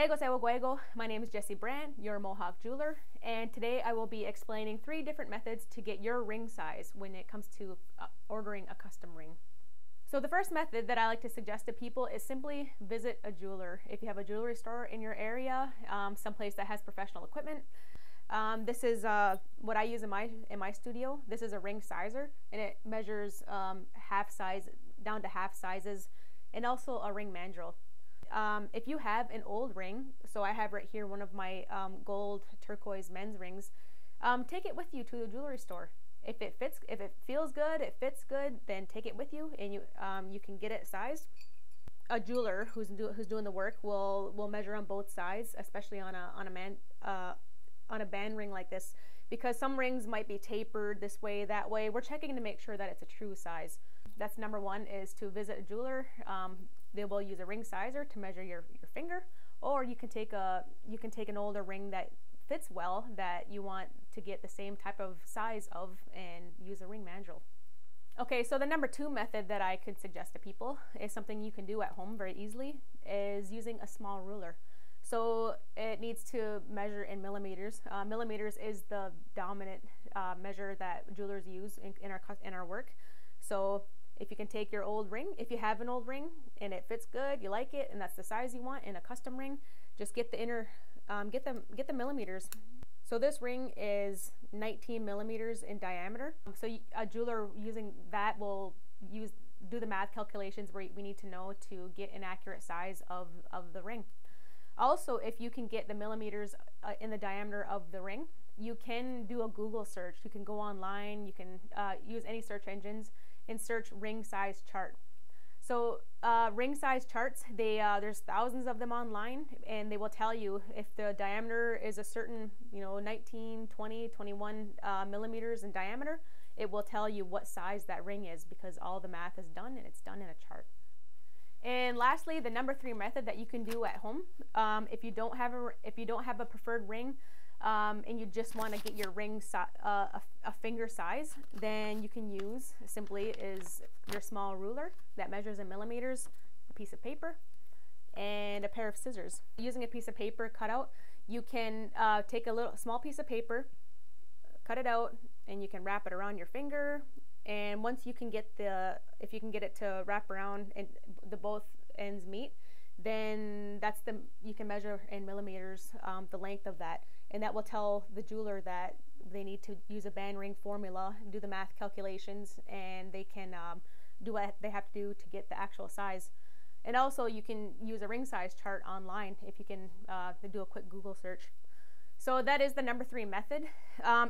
Sego. My name is Jesse Brant, your Mohawk jeweler, and today I will be explaining 3 different methods to get your ring size when it comes to ordering a custom ring. So the first method that I like to suggest to people is simply visit a jeweler. If you have a jewelry store in your area, someplace that has professional equipment. This is what I use in my studio. This is a ring sizer, and it measures half size down to half sizes, and also a ring mandrel. If you have an old ring, so I have right here one of my gold turquoise men's rings, take it with you to the jewelry store. If it feels good, it fits good, then take it with you, and you can get it sized. A jeweler who's doing the work will measure on both sides, especially on a band ring like this, because some rings might be tapered this way, that way. We're checking to make sure that it's a true size. That's number one, is to visit a jeweler. They will use a ring sizer to measure your finger, or you can take an older ring that fits well that you want to get the same type of size of, and use a ring mandrel. Okay, so the number 2 method that I could suggest to people is something you can do at home very easily, is using a small ruler. So it needs to measure in millimeters. Millimeters is the dominant measure that jewelers use in our work. So if you can take your old ring, if you have an old ring and it fits good, you like it, and that's the size you want in a custom ring, just get the millimeters. So this ring is 19 millimeters in diameter. So a jeweler using that will do the math calculations where we need to know to get an accurate size of the ring. Also, if you can get the millimeters in the diameter of the ring, you can do a Google search. You can go online, you can use any search engines and search ring size chart. So ring size charts, there's thousands of them online, and they will tell you if the diameter is a certain 19, 20, 21 millimeters in diameter, it will tell you what size that ring is, because all the math is done, and it's done in a chart. And lastly, the number 3 method that you can do at home, if you don't have a preferred ring, and you just want to get your ring a finger size, then you can use simply your small ruler that measures in millimeters, a piece of paper, and a pair of scissors. Using a piece of paper cut out, you can take a small piece of paper, cut it out, and you can wrap it around your finger. And once you can if you can get it to wrap around and the both ends meet, then you can measure in millimeters the length of that, and that will tell the jeweler that they need to use a band ring formula, do the math calculations, and they can do what they have to do to get the actual size. And also, you can use a ring size chart online if you can do a quick Google search. So that is the number 3 method.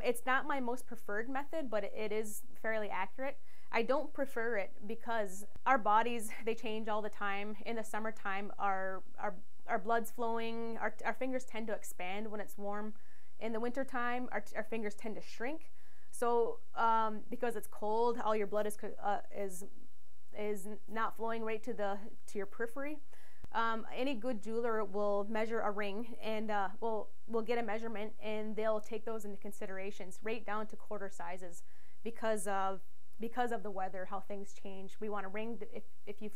It's not my most preferred method, but it is fairly accurate. I don't prefer it because our bodies, they change all the time. In the summertime, our blood's flowing, our fingers tend to expand when it's warm. In the wintertime, our fingers tend to shrink. So because it's cold, all your blood is not flowing right to your periphery. Any good jeweler will measure a ring, and will get a measurement, and they'll take those into considerations right down to quarter sizes, because of the weather, how things change. We want a ring, if you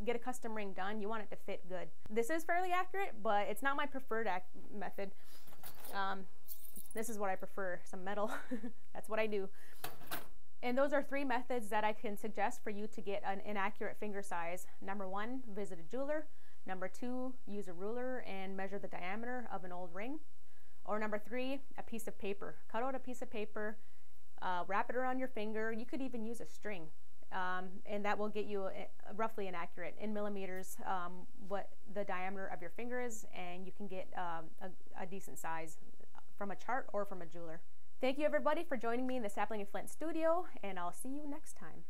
get a custom ring done, you want it to fit good. This is fairly accurate, but it's not my preferred method. This is what I prefer, some metal. That's what I do. And those are 3 methods that I can suggest for you to get an accurate finger size. Number 1, visit a jeweler. Number 2, use a ruler and measure the diameter of an old ring. Or number 3, a piece of paper. Cut out a piece of paper, wrap it around your finger. You could even use a string, and that will get you roughly an accurate, in millimeters, what the diameter of your finger is, and you can get a decent size from a chart or from a jeweler. Thank you, everybody, for joining me in the Sapling and Flint studio, and I'll see you next time.